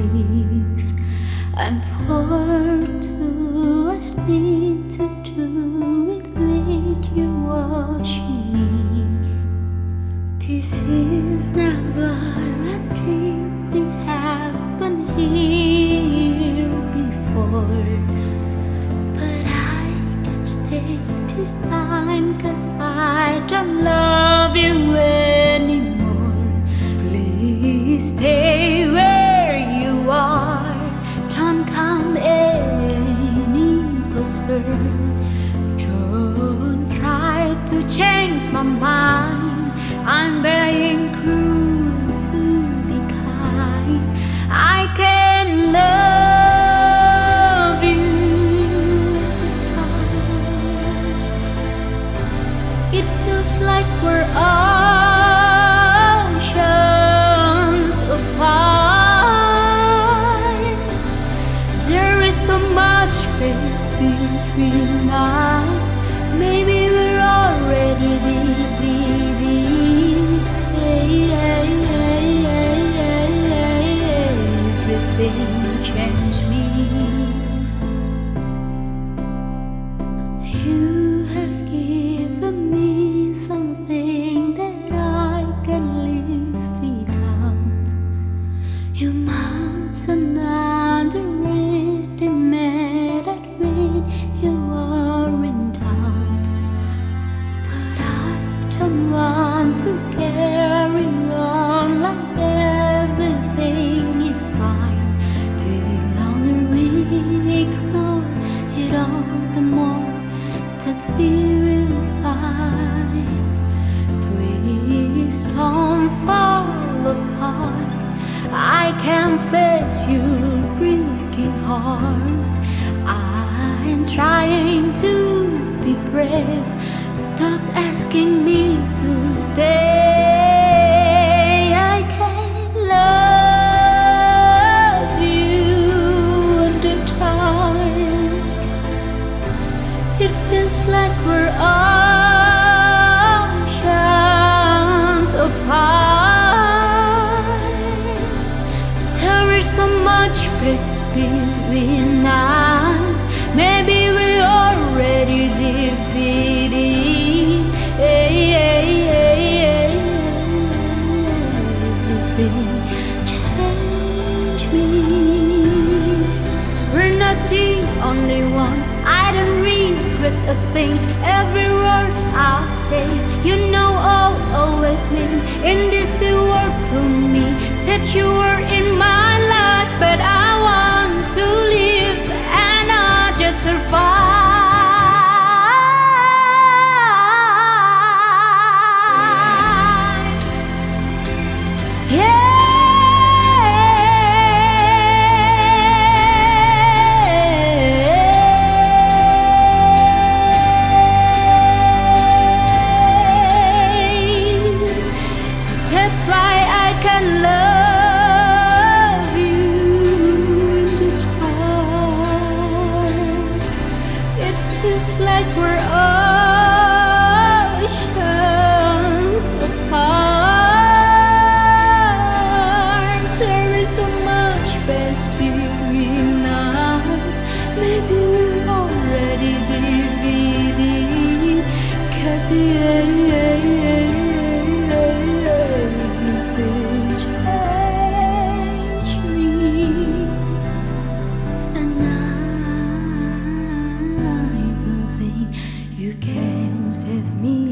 believe I'm far too asleep to do it with you watching me. This is never until we have been here before. But I can stay this time 'cause I don't love you anymore. Please stay where you are, don't come any closer. Don't try to change my mind, I'm being cruel to be kind. I can love you at the time. It feels like we're oceans apart. There is so much space between us. Maybe we're already divided. Everything changed me. You have given me something that I can live without. You mustn't underestimate that when you are in doubt. But I don't want to carry on like everything is fine. The longer we ignore it all, the more that we will fight. Please don't fall apart. I can face your breaking heart. I'm trying to be brave. Stop asking me to stay. I can love you at the time. It feels like we're oceans apart. There is so much space between us. Maybe we're already defeated. Everything changed me. We're not the only ones. I don't regret a thing. Every word I've said, you know I'll always mean. In this the word to me that you were in my life, but I want to live and not just survive. That's why I can love you in the dark. It feels like we're oceans apart. There is so much space between us. Maybe we're already divided. 'Cause everything changed me. And I don't think you can save me.